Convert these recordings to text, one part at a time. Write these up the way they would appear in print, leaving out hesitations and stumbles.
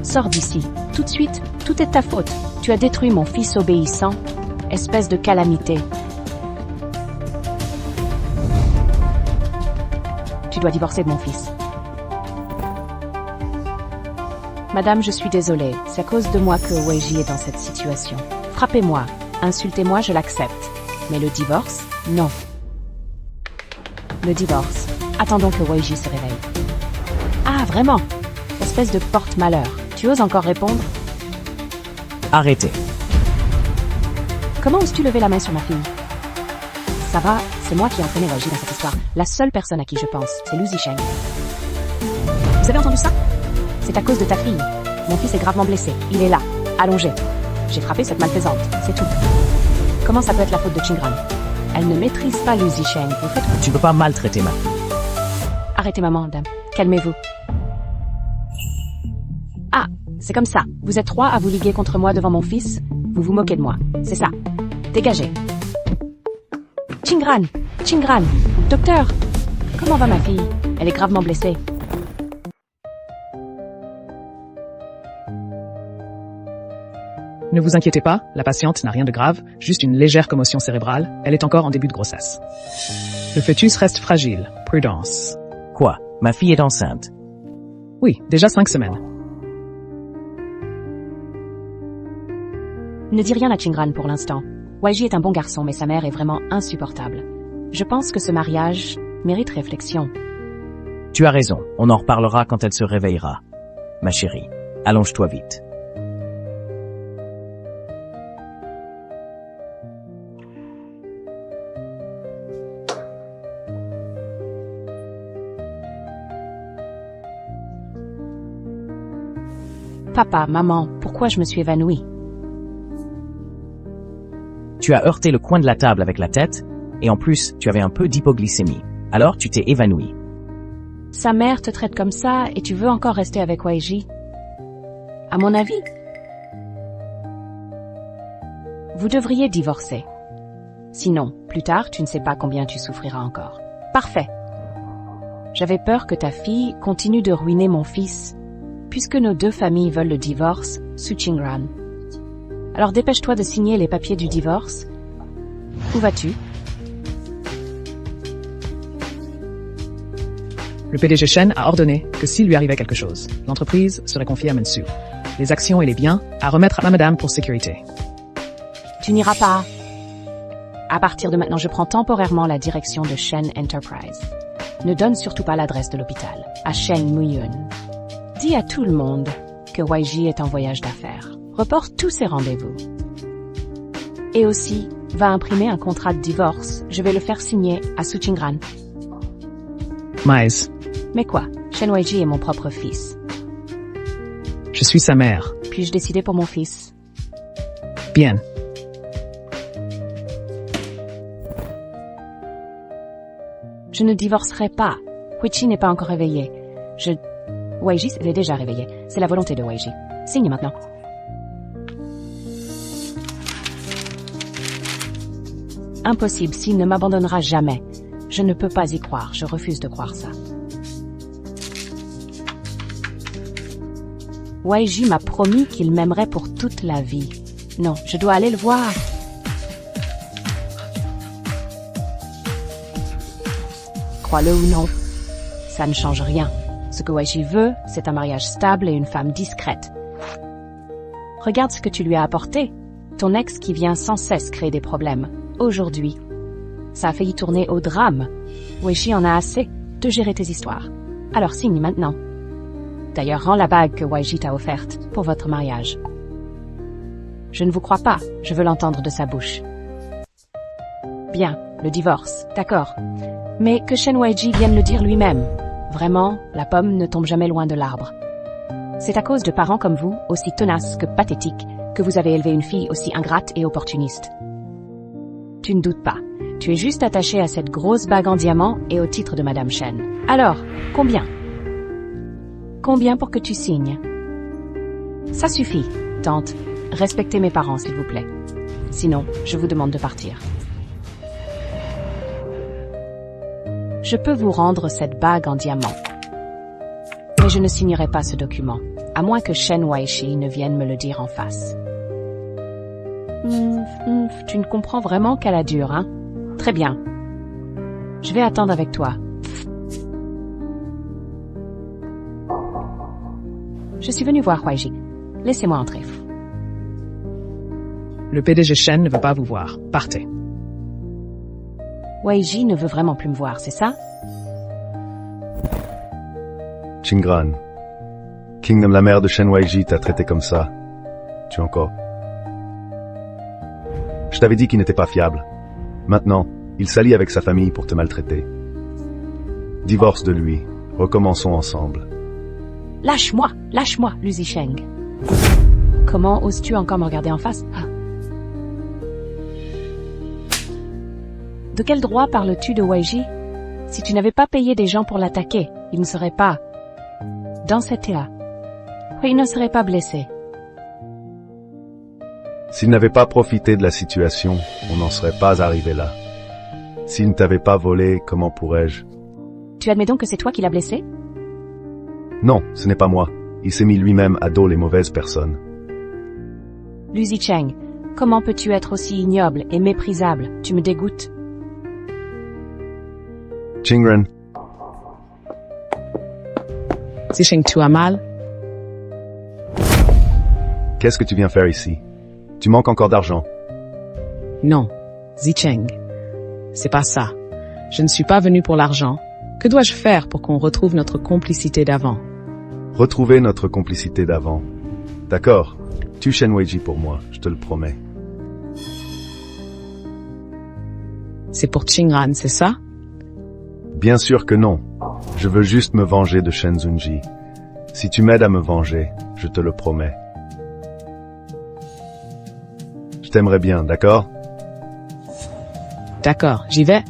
Sors d'ici, tout de suite, tout est de ta faute. Tu as détruit mon fils obéissant. Espèce de calamité. Tu dois divorcer de mon fils. Madame, je suis désolée, c'est à cause de moi que Weiji est dans cette situation. Frappez-moi, insultez-moi, je l'accepte. Mais le divorce, non. Le divorce. Attendons que Weiji se réveille. Ah, vraiment? Espèce de porte-malheur. Tu oses encore répondre? Arrêtez. Comment oses-tu lever la main sur ma fille? Ça va, c'est moi qui ai entraîné Weiji dans cette histoire. La seule personne à qui je pense, c'est Lu Zicheng. Vous avez entendu ça? C'est à cause de ta fille. Mon fils est gravement blessé. Il est là, allongé. J'ai frappé cette malfaisante, c'est tout. Comment ça peut être la faute de Qingran? Elle ne maîtrise pas Lu Zicheng. Vous faites... Tu peux pas maltraiter ma fille. Arrêtez maman, madame. Calmez-vous. Ah, c'est comme ça. Vous êtes trois à vous liguer contre moi devant mon fils. Vous vous moquez de moi. C'est ça. Dégagez. Qingran! Qingran! Docteur! Comment va ma fille? Elle est gravement blessée. Ne vous inquiétez pas, la patiente n'a rien de grave, juste une légère commotion cérébrale, elle est encore en début de grossesse. Le fœtus reste fragile, prudence. Quoi? Ma fille est enceinte. Oui, déjà 5 semaines. Ne dis rien à Qingran pour l'instant. Weiji est un bon garçon, mais sa mère est vraiment insupportable. Je pense que ce mariage mérite réflexion. Tu as raison, on en reparlera quand elle se réveillera. Ma chérie, allonge-toi vite. Papa, maman, pourquoi je me suis évanouie? Tu as heurté le coin de la table avec la tête, et en plus, tu avais un peu d'hypoglycémie. Alors tu t'es évanoui. Sa mère te traite comme ça et tu veux encore rester avec Weiji? À mon avis, vous devriez divorcer. Sinon, plus tard, tu ne sais pas combien tu souffriras encore. Parfait. J'avais peur que ta fille continue de ruiner mon fils, puisque nos deux familles veulent le divorce sous Qingran. Alors dépêche-toi de signer les papiers du divorce. Où vas-tu? Le PDG Shen a ordonné que s'il lui arrivait quelque chose, l'entreprise serait confiée à Mensu. Les actions et les biens à remettre à madame pour sécurité. Tu n'iras pas. À partir de maintenant, je prends temporairement la direction de Shen Enterprise. Ne donne surtout pas l'adresse de l'hôpital, à Shen Muyun. Dis à tout le monde que Weiji est en voyage d'affaires. Reporte tous ses rendez-vous. Et aussi, va imprimer un contrat de divorce. Je vais le faire signer à Su Qingran. Mais, Mais quoi? Shen Weiji est mon propre fils. je suis sa mère. Puis-je décider pour mon fils? Bien. Je ne divorcerai pas. Huichi n'est pas encore réveillé. Weiji est déjà réveillé. C'est la volonté de Weiji. Signe maintenant. Impossible, s'il ne m'abandonnera jamais. Je ne peux pas y croire, je refuse de croire ça. Weiji m'a promis qu'il m'aimerait pour toute la vie. Non, je dois aller le voir. Crois-le ou non, ça ne change rien. Ce que Weiji veut, c'est un mariage stable et une femme discrète. Regarde ce que tu lui as apporté. Ton ex qui vient sans cesse créer des problèmes. Aujourd'hui, ça a failli tourner au drame. Weiji en a assez de gérer tes histoires. Alors signe maintenant. D'ailleurs, rends la bague que Weiji t'a offerte pour votre mariage. Je ne vous crois pas, je veux l'entendre de sa bouche. Bien, le divorce, d'accord. Mais que Shen Weiji vienne le dire lui-même. Vraiment, la pomme ne tombe jamais loin de l'arbre. C'est à cause de parents comme vous, aussi tenaces que pathétiques, que vous avez élevé une fille aussi ingrate et opportuniste. Tu ne doutes pas. Tu es juste attaché à cette grosse bague en diamant et au titre de Madame Shen. Alors, combien? Combien pour que tu signes? Ça suffit, tante. Respectez mes parents, s'il vous plaît. Sinon, je vous demande de partir. Je peux vous rendre cette bague en diamant. Mais je ne signerai pas ce document. À moins que Shen Waishi ne vienne me le dire en face. Tu ne comprends vraiment qu'à la dure, hein? Très bien. Je vais attendre avec toi. Je suis venu voir Huaiji. Laissez-moi entrer. Le PDG Shen ne veut pas vous voir. Partez. Huaiji ne veut vraiment plus me voir, c'est ça? Qingran, Kingdom, la mère de Shen Waiji t'a traité comme ça. Tu encore. Je t'avais dit qu'il n'était pas fiable. Maintenant, il s'allie avec sa famille pour te maltraiter. Divorce de lui. Recommençons ensemble. Lâche-moi, Lu Zicheng. Comment oses-tu encore me regarder en face? De quel droit parles-tu de Huaiji? Si tu n'avais pas payé des gens pour l'attaquer, il ne serait pas dans cet état. Il ne serait pas blessé. S'il n'avait pas profité de la situation, on n'en serait pas arrivé là. S'il ne t'avait pas volé, comment pourrais-je? Tu admets donc que c'est toi qui l'as blessé? Non, ce n'est pas moi. Il s'est mis lui-même à dos les mauvaises personnes. Lu Zicheng, comment peux-tu être aussi ignoble et méprisable? Tu me dégoûtes. Qingran, Zicheng, tu as mal? qu'est-ce que tu viens faire ici? Tu manques encore d'argent. Non, Zicheng. C'est pas ça. Je ne suis pas venu pour l'argent. Que dois-je faire pour qu'on retrouve notre complicité d'avant? Retrouver notre complicité d'avant. D'accord. Tue Shen Waiji pour moi, je te le promets. C'est pour Qingran, c'est ça? Bien sûr que non. Je veux juste me venger de Shen Zunji. Si tu m'aides à me venger, je te le promets. Je t'aimerais bien, d'accord? D'accord, j'y vais.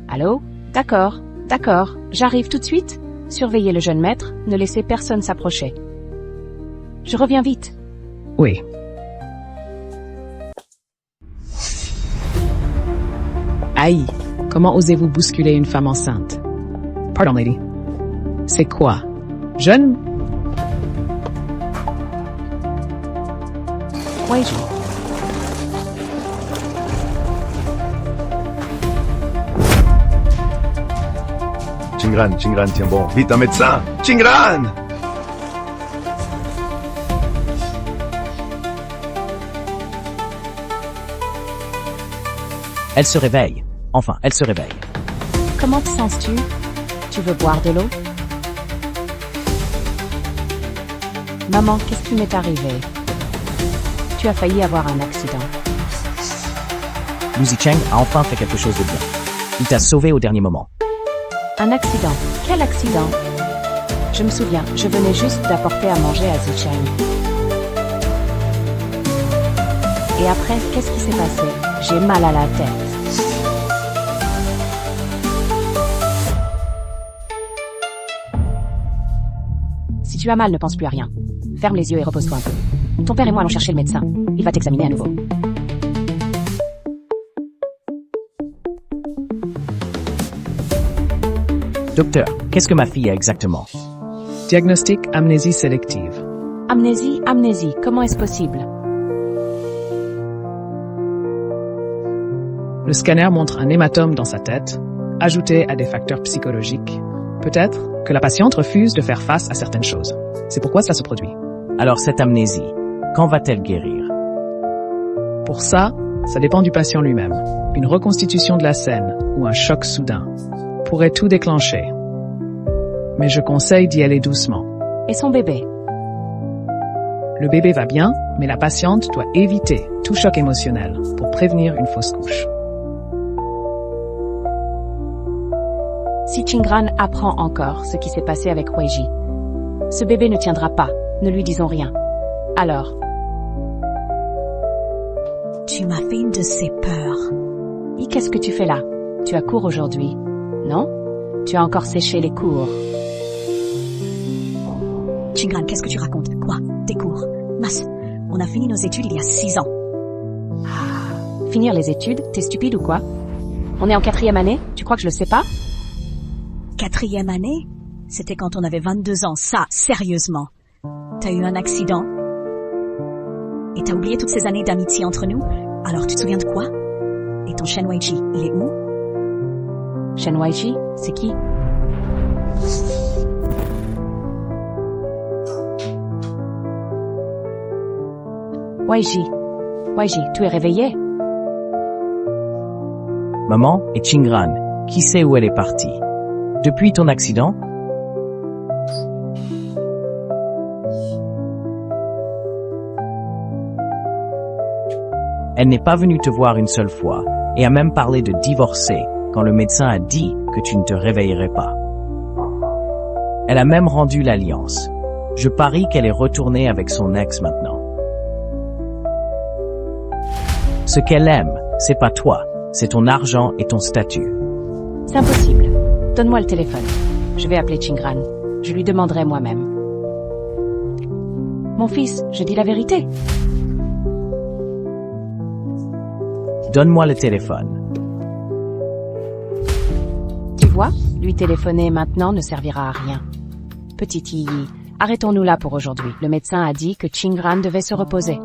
Allô? D'accord, j'arrive tout de suite. Surveillez le jeune maître, ne laissez personne s'approcher. Je reviens vite. Oui. Aïe, comment osez-vous bousculer une femme enceinte? Pardon, lady. C'est quoi? Jeune? Huaiji. Qingran, tiens bon. Vite, un médecin! Qingran! Elle se réveille. Enfin, elle se réveille. Comment te sens-tu? Tu veux boire de l'eau? Maman, qu'est-ce qui m'est arrivé? Tu as failli avoir un accident. Lu Zicheng a enfin fait quelque chose de bien. Il t'a sauvé au dernier moment. Un accident? Quel accident? Je me souviens, je venais juste d'apporter à manger à Zicheng. Et après, qu'est-ce qui s'est passé? J'ai mal à la tête. Si tu as mal, ne pense plus à rien. Ferme les yeux et repose-toi un peu. Ton père et moi allons chercher le médecin. Il va t'examiner à nouveau. Docteur, qu'est-ce que ma fille a exactement? Diagnostic amnésie sélective. Amnésie, comment est-ce possible? Le scanner montre un hématome dans sa tête, ajouté à des facteurs psychologiques. Peut-être que la patiente refuse de faire face à certaines choses. C'est pourquoi cela se produit. Alors cette amnésie, quand va-t-elle guérir? Pour ça dépend du patient lui-même. Une reconstitution de la scène ou un choc soudain pourrait tout déclencher. Mais je conseille d'y aller doucement. Et son bébé? Le bébé va bien, mais la patiente doit éviter tout choc émotionnel pour prévenir une fausse couche. Si Qingran apprend encore ce qui s'est passé avec Huaiji, ce bébé ne tiendra pas, ne lui disons rien. Alors? Tu m'as fait une de ces peurs. Et qu'est-ce que tu fais là? Tu as cours aujourd'hui, non? Tu as encore séché les cours. Qingran, qu'est-ce que tu racontes? Quoi? Tes cours? Mas, on a fini nos études il y a 6 ans. Finir les études, t'es stupide ou quoi? On est en 4e année, tu crois que je le sais pas? 4e année? C'était quand on avait 22 ans, ça, sérieusement. T'as eu un accident? Et t'as oublié toutes ces années d'amitié entre nous? Alors tu te souviens de quoi? Et ton Shen Weiji, il est où? Shen Weiji, c'est qui? Weiji, tu es réveillé? Maman et Qingran, qui sait où elle est partie? Depuis ton accident? Elle n'est pas venue te voir une seule fois, et a même parlé de divorcer quand le médecin a dit que tu ne te réveillerais pas. Elle a même rendu l'alliance. Je parie qu'elle est retournée avec son ex maintenant. Ce qu'elle aime, c'est pas toi, c'est ton argent et ton statut. C'est impossible. Donne-moi le téléphone. Je vais appeler Qingran. Je lui demanderai moi-même. Mon fils, je dis la vérité. Donne-moi le téléphone. Tu vois, lui téléphoner maintenant ne servira à rien. Petite Yi, arrêtons-nous là pour aujourd'hui. Le médecin a dit que Qingran devait se reposer.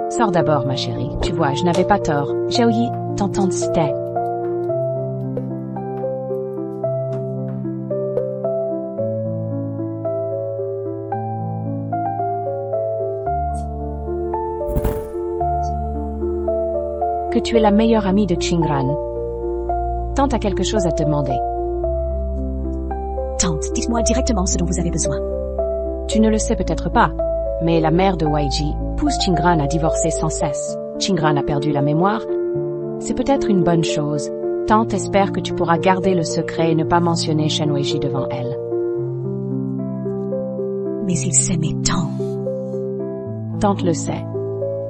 Sors d'abord, ma chérie. Tu vois, je n'avais pas tort. Xiaoyi, t'entends c'était. Que tu es la meilleure amie de Qingran. Tante a quelque chose à te demander. Tante, dites-moi directement ce dont vous avez besoin. Tu ne le sais peut-être pas, mais la mère de Weiji pousse Qingran à divorcer sans cesse. Qingran a perdu la mémoire. C'est peut-être une bonne chose. Tante espère que tu pourras garder le secret et ne pas mentionner Shen Weiji devant elle. Mais il s'aimait tant. Tante le sait.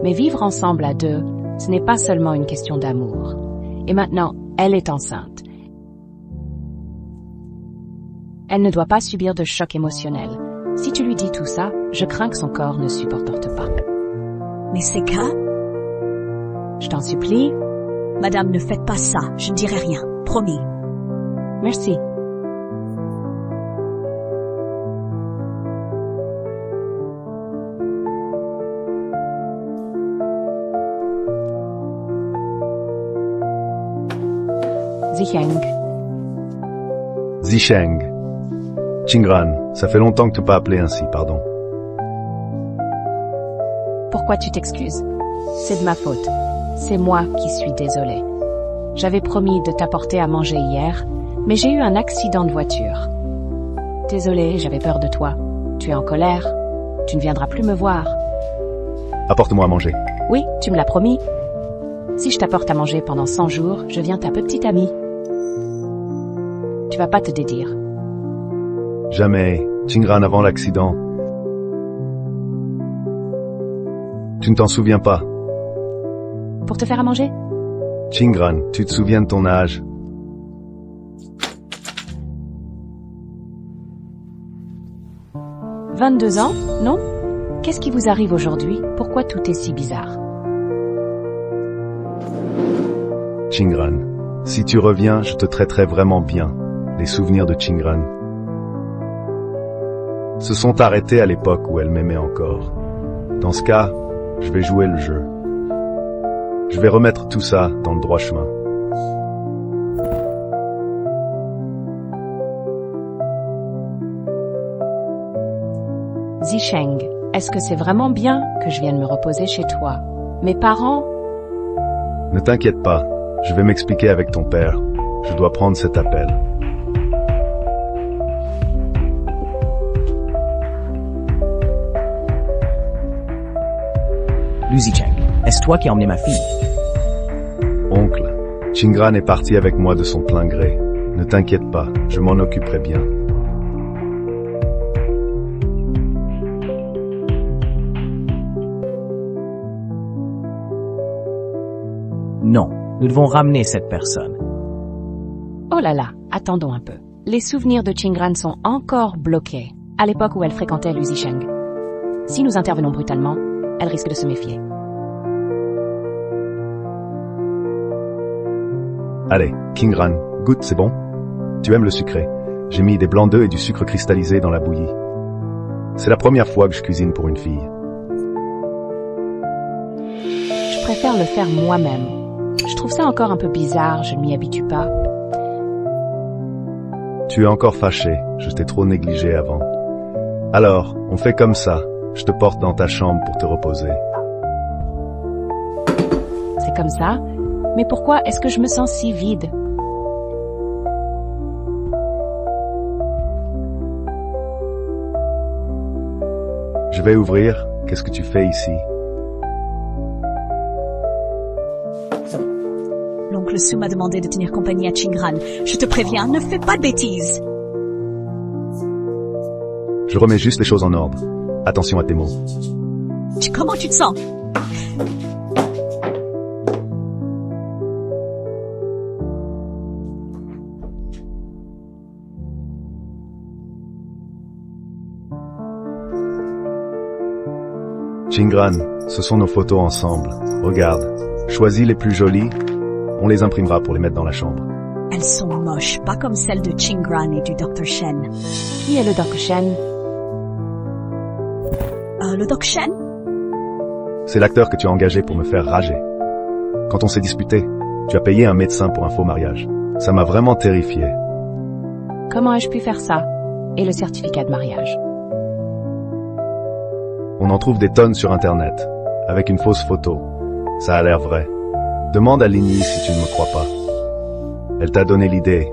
Mais vivre ensemble à deux, ce n'est pas seulement une question d'amour. Et maintenant, elle est enceinte. Elle ne doit pas subir de choc émotionnel. Si tu lui dis tout ça, je crains que son corps ne supporte pas. Mais c'est cas? Je t'en supplie. Madame, ne faites pas ça, je ne dirai rien, promis. Merci. Zisheng. Zisheng. Qingran, ça fait longtemps que tu pas appelé ainsi, pardon. Pourquoi tu t'excuses? C'est de ma faute. C'est moi qui suis désolée. J'avais promis de t'apporter à manger hier, mais j'ai eu un accident de voiture. Désolée, j'avais peur de toi. Tu es en colère. Tu ne viendras plus me voir. Apporte-moi à manger. Oui, tu me l'as promis. Si je t'apporte à manger pendant 100 jours, je viens ta petite amie. Tu vas pas te dédire. Jamais. Qingran avant l'accident. Tu ne t'en souviens pas. Pour te faire à manger? Qingran, tu te souviens de ton âge? « 22 ans, non? Qu'est-ce qui vous arrive aujourd'hui? Pourquoi tout est si bizarre? » Qingran, si tu reviens, je te traiterai vraiment bien. Les souvenirs de Qingran se sont arrêtés à l'époque où elle m'aimait encore. Dans ce cas, je vais jouer le jeu. Je vais remettre tout ça dans le droit chemin. Zisheng, est-ce que c'est vraiment bien que je vienne me reposer chez toi? Mes parents? Ne t'inquiète pas, je vais m'expliquer avec ton père. Je dois prendre cet appel. Lu Zicheng, est-ce toi qui as emmené ma fille? Oncle, Qingran est parti avec moi de son plein gré. Ne t'inquiète pas, je m'en occuperai bien. Non, nous devons ramener cette personne. Oh là là, attendons un peu. Les souvenirs de Qingran sont encore bloqués, à l'époque où elle fréquentait Lu Zisheng. Si nous intervenons brutalement, elle risque de se méfier. Allez, Qingran, goûte, c'est bon? Tu aimes le sucré? J'ai mis des blancs d'œufs et du sucre cristallisé dans la bouillie. C'est la première fois que je cuisine pour une fille. Je préfère le faire moi-même. Je trouve ça encore un peu bizarre, je ne m'y habitue pas. Tu es encore fâché, je t'ai trop négligé avant. Alors, on fait comme ça. Je te porte dans ta chambre pour te reposer. C'est comme ça? Mais pourquoi est-ce que je me sens si vide? Je vais ouvrir. Qu'est-ce que tu fais ici? L'oncle Su m'a demandé de tenir compagnie à Qingran. Je te préviens, ne fais pas de bêtises. Je remets juste les choses en ordre. Attention à tes mots. Comment tu te sens? Qingran, ce sont nos photos ensemble. Regarde. Choisis les plus jolies. On les imprimera pour les mettre dans la chambre. Elles sont moches, pas comme celles de Qingran et du Dr. Shen. Qui est le Dr. Shen? Le Dr. Shen? C'est l'acteur que tu as engagé pour me faire rager. Quand on s'est disputé, tu as payé un médecin pour un faux mariage. Ça m'a vraiment terrifié. Comment ai-je pu faire ça? Et le certificat de mariage? On en trouve des tonnes sur Internet, avec une fausse photo. Ça a l'air vrai. Demande à Lini si tu ne me crois pas. Elle t'a donné l'idée.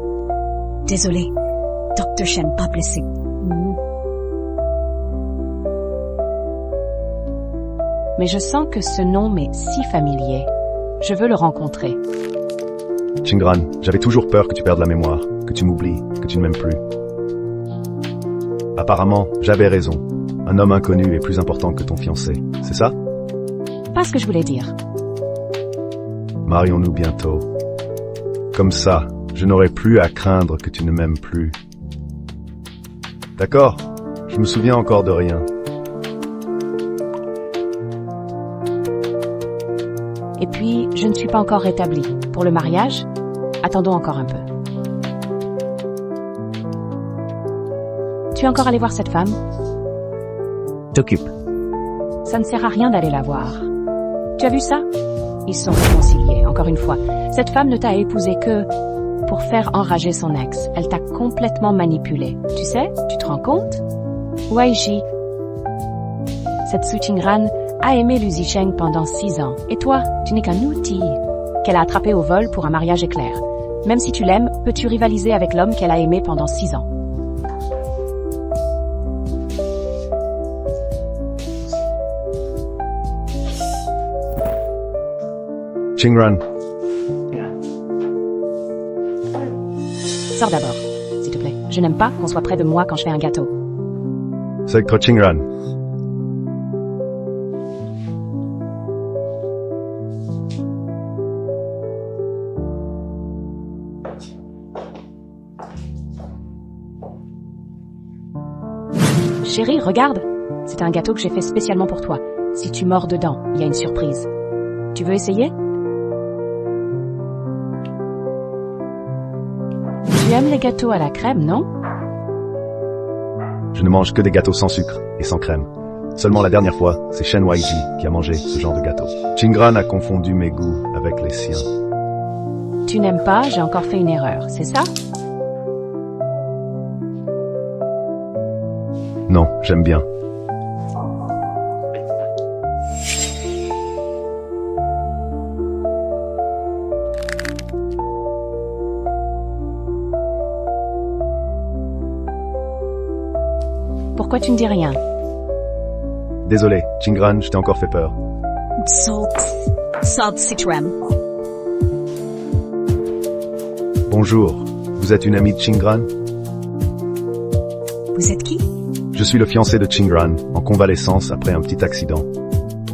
Désolé. Dr. Shen, pas blessé. Mais je sens que ce nom m'est si familier. Je veux le rencontrer. Qingran, j'avais toujours peur que tu perdes la mémoire, que tu m'oublies, que tu ne m'aimes plus. Apparemment, j'avais raison. Un homme inconnu est plus important que ton fiancé, c'est ça? Pas ce que je voulais dire. Marions-nous bientôt. Comme ça, je n'aurai plus à craindre que tu ne m'aimes plus. D'accord? Je me souviens encore de rien. Et puis, je ne suis pas encore rétablie. Pour le mariage, attendons encore un peu. Tu es encore allé voir cette femme? T'occupe. Ça ne sert à rien d'aller la voir. Tu as vu ça? Ils sont réconciliés, encore une fois. Cette femme ne t'a épousé que pour faire enrager son ex. Elle t'a complètement manipulé. Tu sais? Tu te rends compte? Weiji, cette Su Qingran a aimé Lu Zisheng pendant 6 ans. Et toi, tu n'es qu'un outil qu'elle a attrapé au vol pour un mariage éclair. Même si tu l'aimes, peux-tu rivaliser avec l'homme qu'elle a aimé pendant 6 ans? Qingran, Sors d'abord, s'il te plaît. Je n'aime pas qu'on soit près de moi quand je fais un gâteau. c'est que Qingran. Chérie, regarde. C'est un gâteau que j'ai fait spécialement pour toi. Si tu mords dedans, il y a une surprise. Tu veux essayer? Tu aimes les gâteaux à la crème, non? Je ne mange que des gâteaux sans sucre et sans crème. Seulement la dernière fois, c'est Shen Weiji qui a mangé ce genre de gâteau. Qingran a confondu mes goûts avec les siens. Tu n'aimes pas, j'ai encore fait une erreur, c'est ça? Non, j'aime bien. Pourquoi tu ne dis rien? Désolé, Qingran, je t'ai encore fait peur. Salt Citrem. Bonjour, vous êtes une amie de Qingran? Vous êtes qui? Je suis le fiancé de Qingran, en convalescence après un petit accident.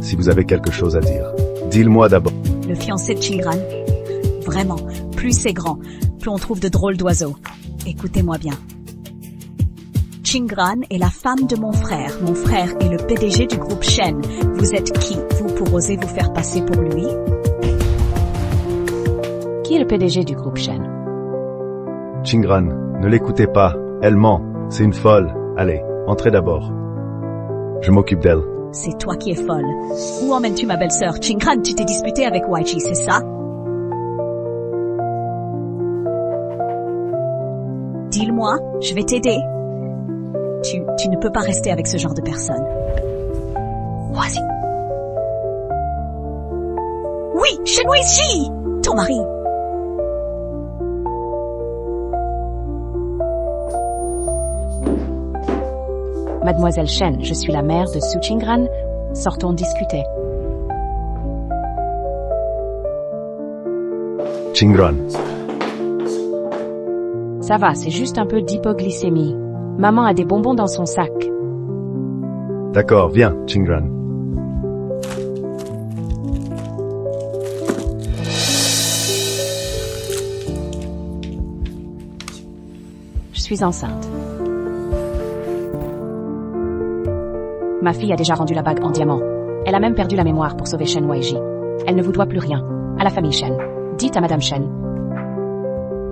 Si vous avez quelque chose à dire, dis-le-moi d'abord. le fiancé de Qingran. Vraiment, plus c'est grand, plus on trouve de drôles d'oiseaux. Écoutez-moi bien. Qingran est la femme de mon frère. Mon frère est le PDG du groupe Shen. Vous êtes qui, vous, pour oser vous faire passer pour lui? Qui est le PDG du groupe Shen? Qingran, ne l'écoutez pas. Elle ment. C'est une folle. Allez, entrez d'abord. Je m'occupe d'elle. C'est toi qui es folle. Où emmènes-tu ma belle-sœur? Qingran, tu t'es disputé avec Weiqi, c'est ça? Dis-le-moi, je vais t'aider. Tu ne peux pas rester avec ce genre de personne. Vas-y. Oui, Shen Weiqi, ton mari. Mademoiselle Shen, je suis la mère de Su Qingran. Sortons discuter. Qingran. Ça va, c'est juste un peu d'hypoglycémie. Maman a des bonbons dans son sac. D'accord, viens, Qingran. Je suis enceinte. Ma fille a déjà rendu la bague en diamant. Elle a même perdu la mémoire pour sauver Shen Weiqi. Elle ne vous doit plus rien. À la famille Shen. Dites à Madame Shen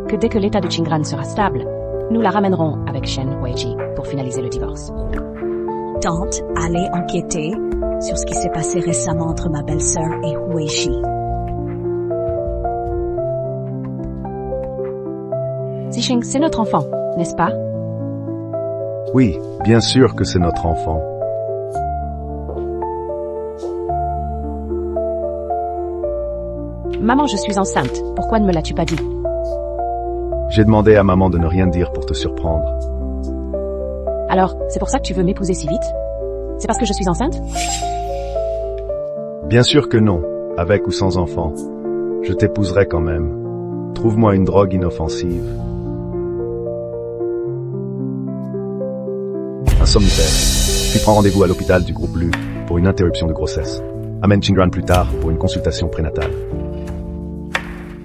que dès que l'état de Qingran sera stable, nous la ramènerons avec Shen Weiqi pour finaliser le divorce. Tante, allez enquêter sur ce qui s'est passé récemment entre ma belle-sœur et Weiqi. Zixing, c'est notre enfant, n'est-ce pas? Oui, bien sûr que c'est notre enfant. Maman, je suis enceinte. Pourquoi ne me l'as-tu pas dit? J'ai demandé à maman de ne rien dire pour te surprendre. Alors, c'est pour ça que tu veux m'épouser si vite? C'est parce que je suis enceinte? Bien sûr que non, avec ou sans enfant. Je t'épouserai quand même. Trouve-moi une drogue inoffensive. Un somnifère. Puis prends rendez-vous à l'hôpital du groupe Lu pour une interruption de grossesse. Amène Qingran plus tard pour une consultation prénatale.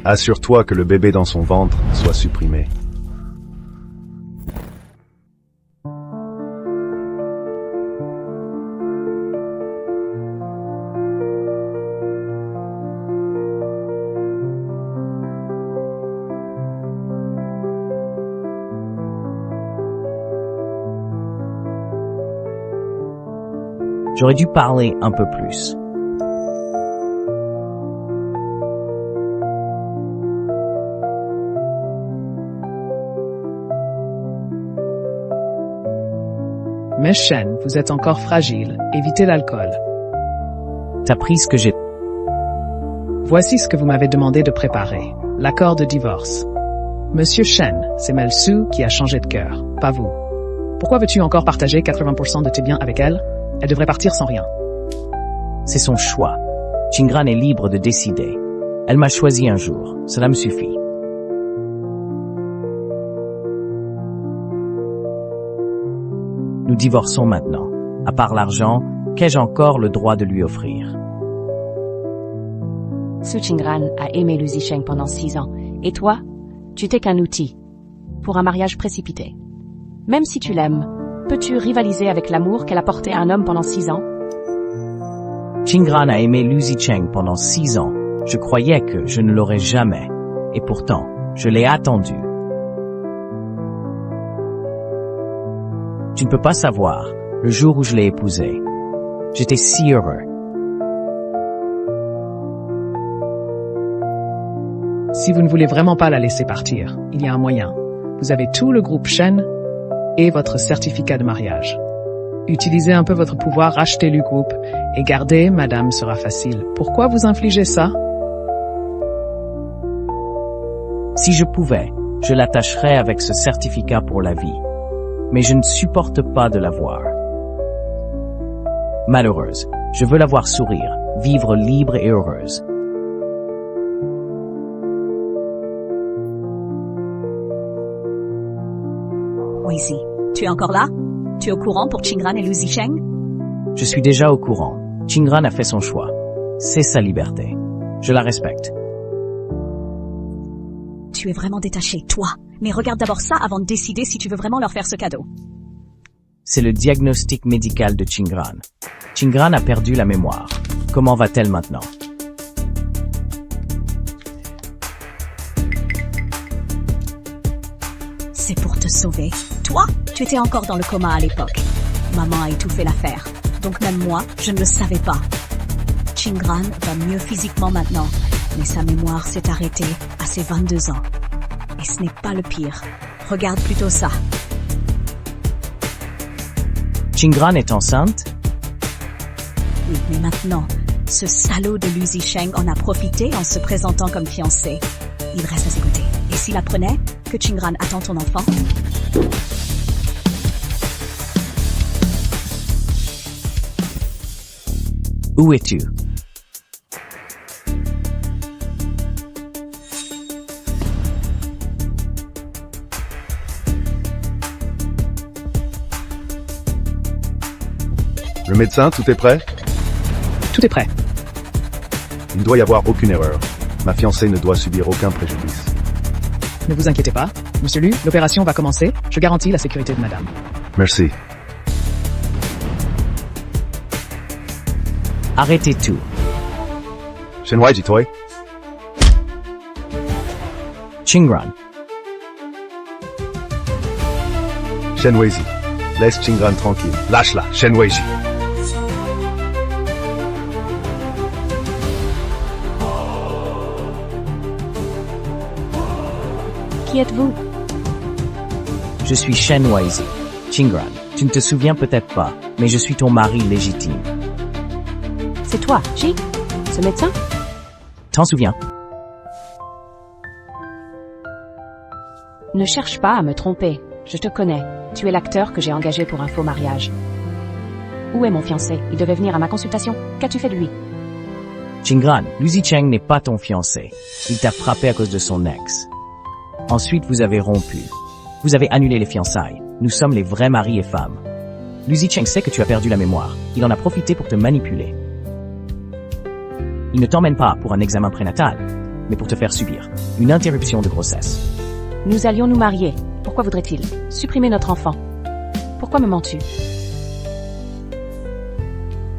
Assure-toi que le bébé dans son ventre soit supprimé. J'aurais dû parler un peu plus. Mais Shen, vous êtes encore fragile. Évitez l'alcool. T'as pris ce que j'ai... Voici ce que vous m'avez demandé de préparer. L'accord de divorce. Monsieur Shen, c'est Mel Su qui a changé de cœur, pas vous. Pourquoi veux-tu encore partager 80% de tes biens avec elle? Elle devrait partir sans rien. C'est son choix. Qingran est libre de décider. Elle m'a choisi un jour. Cela me suffit. Nous divorçons maintenant. À part l'argent, qu'ai-je encore le droit de lui offrir? Su Qingran a aimé Lu Zixing pendant 6 ans. Et toi, tu t'es qu'un outil pour un mariage précipité. Même si tu l'aimes, peux-tu rivaliser avec l'amour qu'elle a porté à un homme pendant 6 ans? Qingran a aimé Lu Zixing pendant 6 ans. Je croyais que je ne l'aurais jamais. Et pourtant, je l'ai attendu. Tu ne peux pas savoir, le jour où je l'ai épousée. J'étais si heureux. Si vous ne voulez vraiment pas la laisser partir, il y a un moyen. Vous avez tout le groupe Shen et votre certificat de mariage. Utilisez un peu votre pouvoir, rachetez le groupe et garder, madame, sera facile. Pourquoi vous infligez ça? Si je pouvais, je l'attacherais avec ce certificat pour la vie. Mais je ne supporte pas de la voir. Malheureuse, je veux la voir sourire, vivre libre et heureuse. Weiqi, tu es encore là? Tu es au courant pour Qingran et Lu Zixing? Je suis déjà au courant. Qingran a fait son choix. C'est sa liberté. Je la respecte. Tu es vraiment détaché, toi. Mais regarde d'abord ça avant de décider si tu veux vraiment leur faire ce cadeau. C'est le diagnostic médical de Chingran. Chingran a perdu la mémoire. Comment va-t-elle maintenant? C'est pour te sauver. Toi, tu étais encore dans le coma à l'époque. Maman a étouffé l'affaire. Donc même moi, je ne le savais pas. Chingran va mieux physiquement maintenant, mais sa mémoire s'est arrêtée à ses 22 ans. Et ce n'est pas le pire. Regarde plutôt ça. Chingran est enceinte? Oui, mais maintenant, ce salaud de Lu Zicheng en a profité en se présentant comme fiancé. Il reste à ses côtés. Et s'il apprenait que Chingran attend ton enfant? Où es-tu? Le médecin, tout est prêt? Tout est prêt. Il ne doit y avoir aucune erreur. Ma fiancée ne doit subir aucun préjudice. Ne vous inquiétez pas. Monsieur Lu, l'opération va commencer. Je garantis la sécurité de madame. Merci. Arrêtez tout. Shenwai Jitoi? Chingran. Shenweizi. Laisse Chingran tranquille. Lâche-la, Shenweiji. Qui êtes-vous? Je suis Shen Weizi. Chingran, tu ne te souviens peut-être pas, mais je suis ton mari légitime. C'est toi, Chi? Ce médecin? T'en souviens? Ne cherche pas à me tromper. Je te connais. Tu es l'acteur que j'ai engagé pour un faux mariage. Où est mon fiancé? Il devait venir à ma consultation. Qu'as-tu fait de lui? Chingran, Lu Zicheng n'est pas ton fiancé. Il t'a frappé à cause de son ex. Ensuite, vous avez rompu. Vous avez annulé les fiançailles. Nous sommes les vrais maris et femmes. Lu Zicheng sait que tu as perdu la mémoire. Il en a profité pour te manipuler. Il ne t'emmène pas pour un examen prénatal, mais pour te faire subir une interruption de grossesse. Nous allions nous marier. Pourquoi voudrait-il supprimer notre enfant? Pourquoi me mens-tu?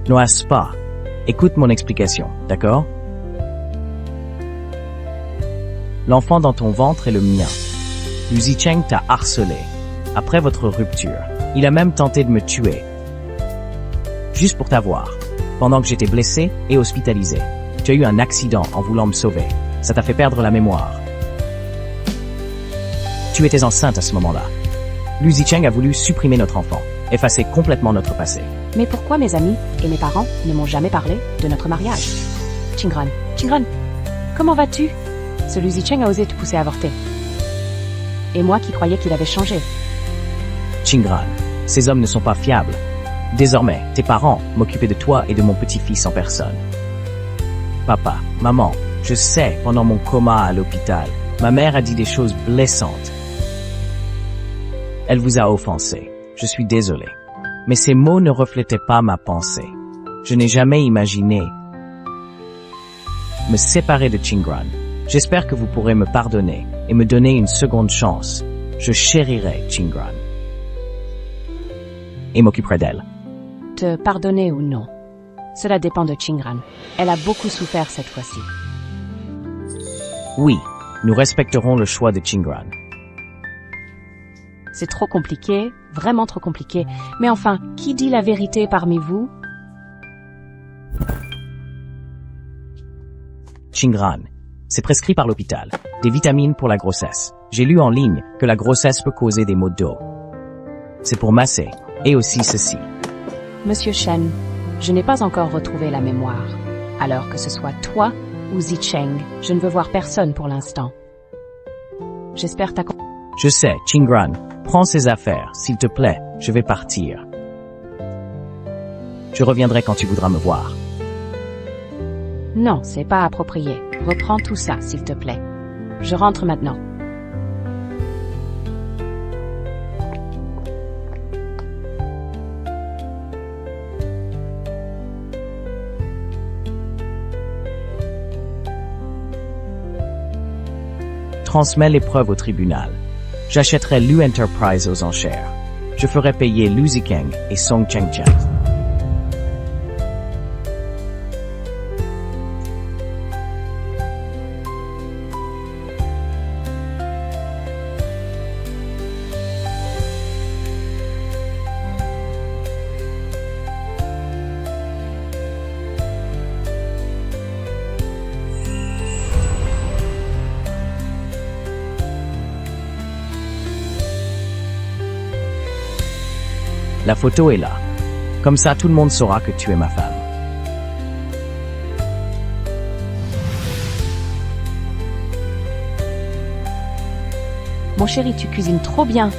N'oise pas. Écoute mon explication, d'accord? L'enfant dans ton ventre est le mien. Lu Zicheng t'a harcelé. Après votre rupture, il a même tenté de me tuer. Juste pour t'avoir. Pendant que j'étais blessé et hospitalisé. Tu as eu un accident en voulant me sauver. Ça t'a fait perdre la mémoire. Tu étais enceinte à ce moment-là. Lu Zicheng a voulu supprimer notre enfant, effacer complètement notre passé. Mais pourquoi mes amis et mes parents ne m'ont jamais parlé de notre mariage? Chingran, comment vas-tu? Ce Lu Zicheng a osé te pousser à avorter. Et moi qui croyais qu'il avait changé. Chingran, ces hommes ne sont pas fiables. Désormais, tes parents m'occupaient de toi et de mon petit-fils en personne. Papa, maman, je sais, pendant mon coma à l'hôpital, ma mère a dit des choses blessantes. Elle vous a offensé. Je suis désolé. Mais ces mots ne reflétaient pas ma pensée. Je n'ai jamais imaginé me séparer de Chingran. J'espère que vous pourrez me pardonner et me donner une seconde chance. Je chérirai Chingran. Et m'occuperai d'elle. Te pardonner ou non? Cela dépend de Chingran. Elle a beaucoup souffert cette fois-ci. Oui, nous respecterons le choix de Chingran. C'est trop compliqué, vraiment trop compliqué. Mais enfin, qui dit la vérité parmi vous? Chingran, c'est prescrit par l'hôpital. Des vitamines pour la grossesse. J'ai lu en ligne que la grossesse peut causer des maux de dos. C'est pour masser. Et aussi ceci. Monsieur Shen, je n'ai pas encore retrouvé la mémoire. Alors que ce soit toi ou Zicheng, je ne veux voir personne pour l'instant. J'espère ta... Je sais, Chingran, prends ses affaires, s'il te plaît, je vais partir. Je reviendrai quand tu voudras me voir. Non, c'est pas approprié. Reprends tout ça, s'il te plaît. Je rentre maintenant. transmets les preuves au tribunal. J'achèterai Lu Enterprise aux enchères. Je ferai payer Lu Zikeng et Song Chengcheng. La photo est là. Comme ça, tout le monde saura que tu es ma femme. Mon chéri, tu cuisines trop bien.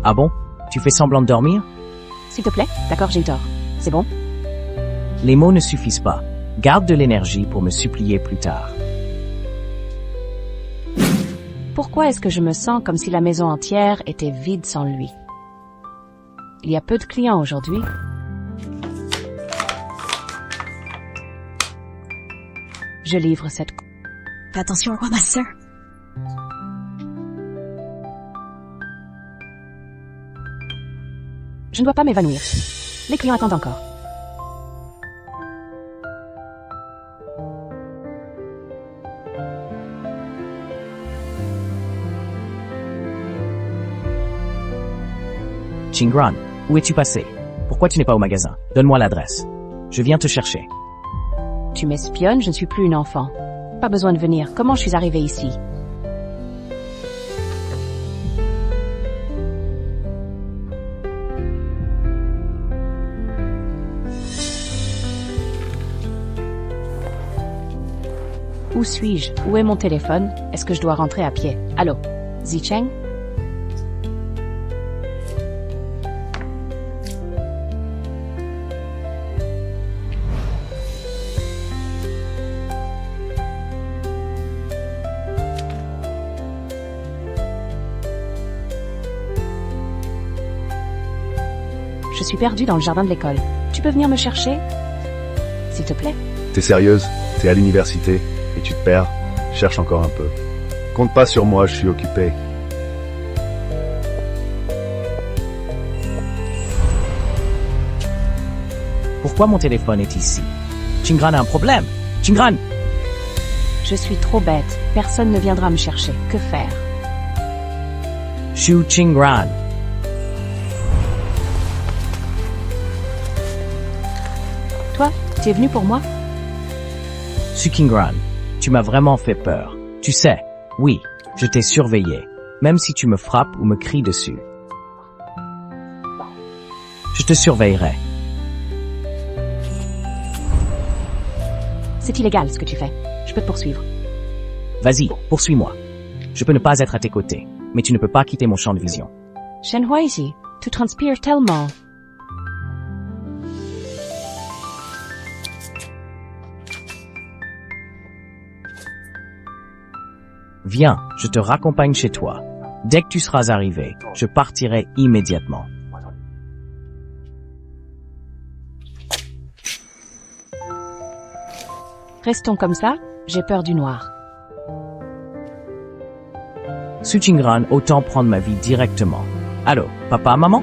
Ah bon? Tu fais semblant de dormir? S'il te plaît, d'accord, j'ai eu tort. C'est bon? Les mots ne suffisent pas. Garde de l'énergie pour me supplier plus tard. Pourquoi est-ce que je me sens comme si la maison entière était vide sans lui? Il y a peu de clients aujourd'hui. Je livre cette... Fais attention au roi, ma sœur. Je ne dois pas m'évanouir. Les clients attendent encore. Qingran, où es-tu passé? Pourquoi tu n'es pas au magasin? Donne-moi l'adresse. Je viens te chercher. Tu m'espionnes, je ne suis plus une enfant. Pas besoin de venir. Comment je suis arrivée ici? Où suis-je? Où est mon téléphone? Est-ce que je dois rentrer à pied? Allô? Zicheng? Je suis perdue dans le jardin de l'école. Tu peux venir me chercher? S'il te plaît? T'es sérieuse? T'es à l'université et tu te perds? Cherche encore un peu. Compte pas sur moi, je suis occupé. Pourquoi mon téléphone est ici? Qingran a un problème. Qingran! Je suis trop bête. Personne ne viendra me chercher. Que faire? Shu Qingran. Toi, tu es venu pour moi? Su Qingran, tu m'as vraiment fait peur. Tu sais, oui, je t'ai surveillé, même si tu me frappes ou me cries dessus. Je te surveillerai. C'est illégal ce que tu fais. Je peux te poursuivre. Vas-y, poursuis-moi. Je peux ne pas être à tes côtés, mais tu ne peux pas quitter mon champ de vision. Shen Huaizi, tu transpires tellement. Viens, je te raccompagne chez toi. Dès que tu seras arrivé, je partirai immédiatement. Restons comme ça, j'ai peur du noir. Su Qingran, autant prendre ma vie directement. Allô, papa, maman?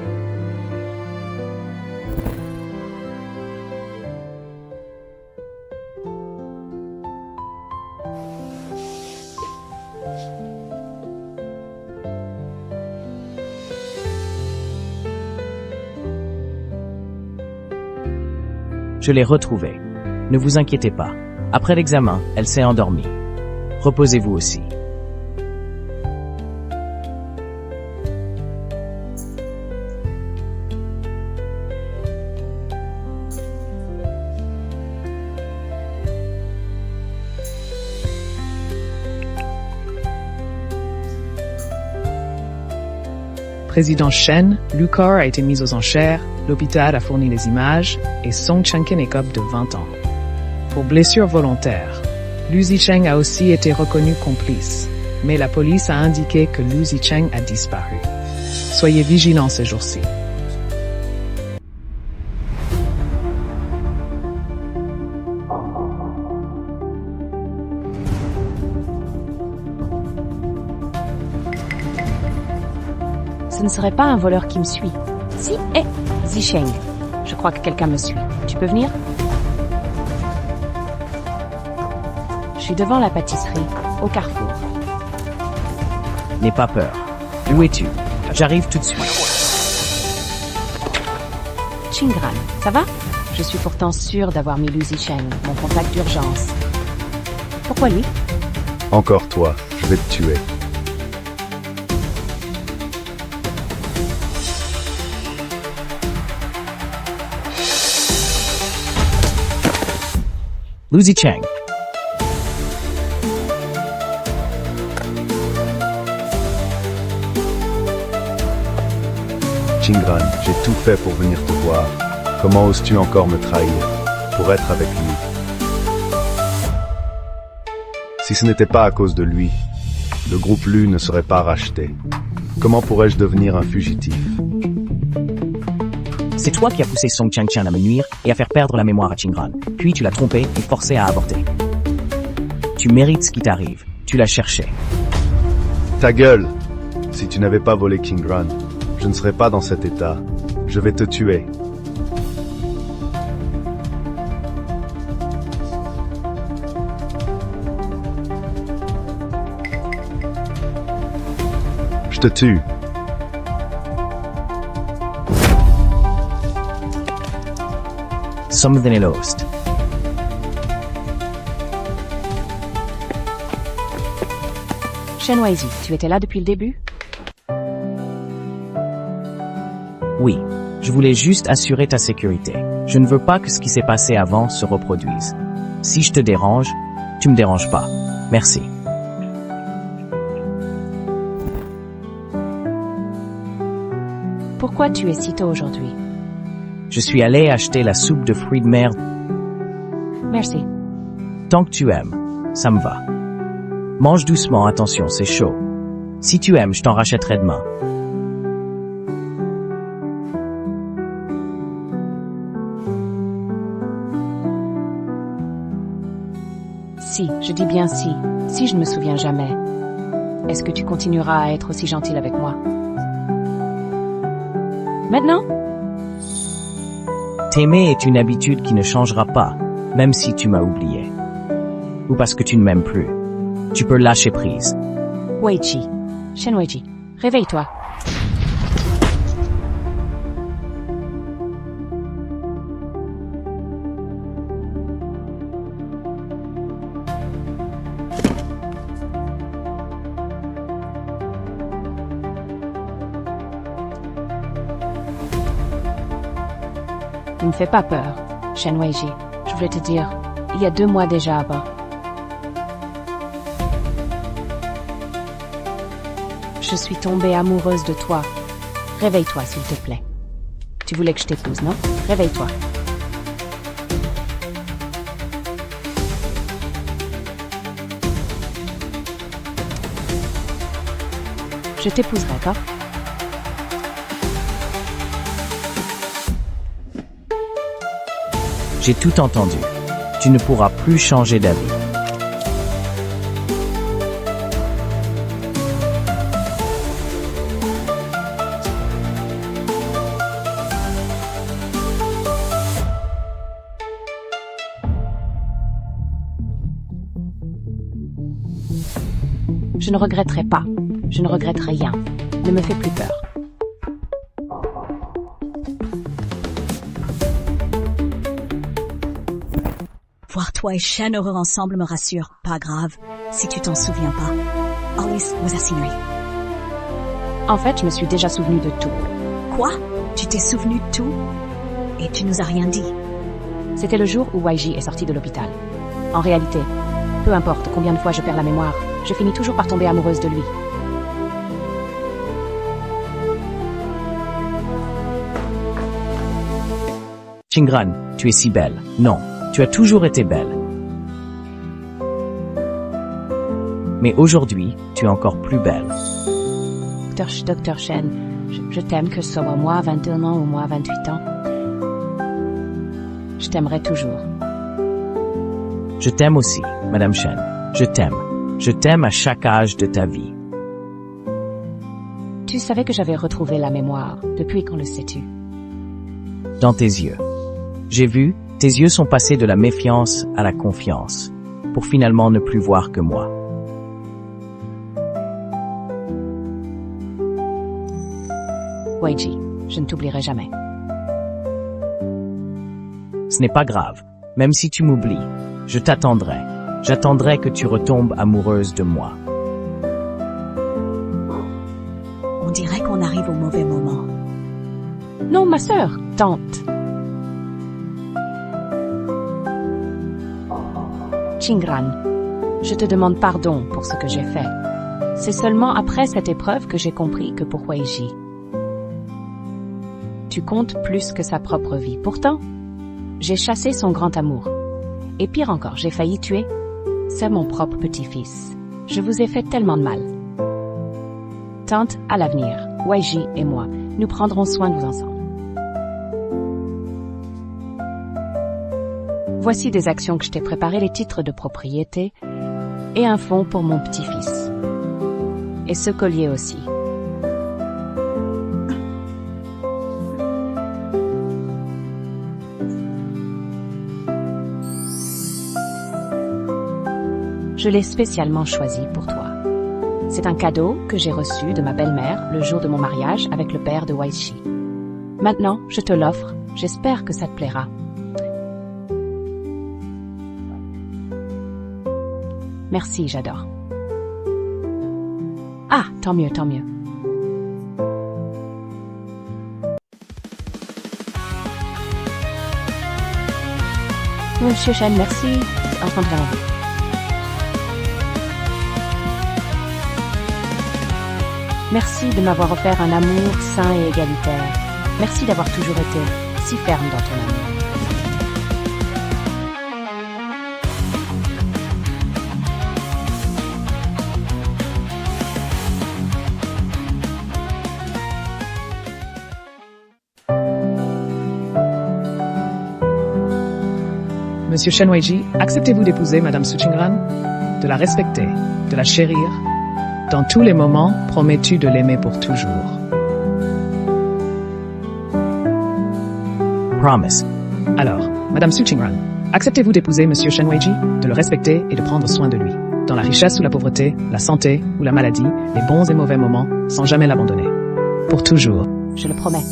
Je l'ai retrouvée. Ne vous inquiétez pas. Après l'examen, elle s'est endormie. Reposez-vous aussi. Président Shen, Lucor a été mis aux enchères, l'hôpital a fourni les images et Song Chengchen écope de 20 ans. Pour blessure volontaire, Lu Zicheng a aussi été reconnu complice, mais la police a indiqué que Lu Zicheng a disparu. Soyez vigilants ces jours-ci. Ce ne serait pas un voleur qui me suit. Si, Zisheng. Je crois que quelqu'un me suit. Tu peux venir? Je suis devant la pâtisserie, au carrefour. N'aie pas peur. Où es-tu? J'arrive tout de suite. Qingran, ça va? Je suis pourtant sûre d'avoir mis Lu Zisheng, mon contact d'urgence. Pourquoi lui? Encore toi, je vais te tuer. Lu Zicheng. Qingran, j'ai tout fait pour venir te voir. Comment oses-tu encore me trahir pour être avec lui? Si ce n'était pas à cause de lui, le groupe Lu ne serait pas racheté. Comment pourrais-je devenir un fugitif? C'est toi qui as poussé Song Chang-Chan à me nuire et à faire perdre la mémoire à Qingran. Puis tu l'as trompé et forcé à avorter. Tu mérites ce qui t'arrive. Tu l'as cherché. Ta gueule! Si tu n'avais pas volé Qingran, je ne serais pas dans cet état. Je vais te tuer. Je te tue. Something est lost. Shen Weizi, tu étais là depuis le début? Oui, je voulais juste assurer ta sécurité. Je ne veux pas que ce qui s'est passé avant se reproduise. Si je te dérange, tu me déranges pas. Merci. Pourquoi tu es si tôt aujourd'hui? Je suis allé acheter la soupe de fruits de mer. Merci. Tant que tu aimes, ça me va. Mange doucement, attention, c'est chaud. Si tu aimes, je t'en rachèterai demain. Si, je dis bien si je ne me souviens jamais. Est-ce que tu continueras à être aussi gentil avec moi? Maintenant? T'aimer est une habitude qui ne changera pas, même si tu m'as oublié. Ou parce que tu ne m'aimes plus. Tu peux lâcher prise. Weiqi, Shen Weiqi, réveille-toi. Ne me fais pas peur, Shen Weiqi. Je voulais te dire, il y a 2 mois déjà à bas. Je suis tombée amoureuse de toi. Réveille-toi, s'il te plaît. Tu voulais que je t'épouse, non? Réveille-toi. Je t'épouserai, pas? J'ai tout entendu. Tu ne pourras plus changer d'avis. Je ne regretterai pas. Je ne regrette rien. Ne me fais plus peur. Voir toi et Shen heureux ensemble me rassure. Pas grave, si tu t'en souviens pas. Alice was a scenery. En fait, je me suis déjà souvenu de tout. Quoi? Tu t'es souvenu de tout? Et tu nous as rien dit? C'était le jour où Weiqi est sorti de l'hôpital. En réalité, peu importe combien de fois je perds la mémoire, je finis toujours par tomber amoureuse de lui. Qingran, tu es si belle. Non, tu as toujours été belle. Mais aujourd'hui, tu es encore plus belle. Dr Shen, je t'aime que ce soit moi 21 ans ou moi 28 ans. Je t'aimerai toujours. Je t'aime aussi, Madame Shen. Je t'aime. Je t'aime à chaque âge de ta vie. Tu savais que j'avais retrouvé la mémoire. Depuis quand le sais-tu? Dans tes yeux. J'ai vu, tes yeux sont passés de la méfiance à la confiance, pour finalement ne plus voir que moi. Weiji, je ne t'oublierai jamais. Ce n'est pas grave, même si tu m'oublies, je t'attendrai. J'attendrai que tu retombes amoureuse de moi. On dirait qu'on arrive au mauvais moment. Non, ma sœur, tante. Qingran, je te demande pardon pour ce que j'ai fait. C'est seulement après cette épreuve que j'ai compris que pour Weiji, tu comptes plus que sa propre vie. Pourtant, j'ai chassé son grand amour. Et pire encore, j'ai failli tuer. C'est mon propre petit-fils. Je vous ai fait tellement de mal. Tante, à l'avenir, Weiji et moi, nous prendrons soin de vous ensemble. Voici des actions que je t'ai préparées, les titres de propriété et un fonds pour mon petit-fils. Et ce collier aussi. Je l'ai spécialement choisi pour toi. C'est un cadeau que j'ai reçu de ma belle-mère le jour de mon mariage avec le père de Weiji. Maintenant, je te l'offre. J'espère que ça te plaira. Merci, j'adore. Ah, tant mieux, tant mieux. Monsieur Chen, merci. Enfin, bien vu. Merci de m'avoir offert un amour sain et égalitaire. Merci d'avoir toujours été si ferme dans ton amour. Monsieur Shen Weiji, acceptez-vous d'épouser Madame Su Qingran, de la respecter, de la chérir? Dans tous les moments, promets-tu de l'aimer pour toujours? Promise. Alors, Madame Su Qingran, acceptez-vous d'épouser Monsieur Shen Weiji, de le respecter et de prendre soin de lui? Dans la richesse ou la pauvreté, la santé ou la maladie, les bons et mauvais moments, sans jamais l'abandonner. Pour toujours. Je le promets.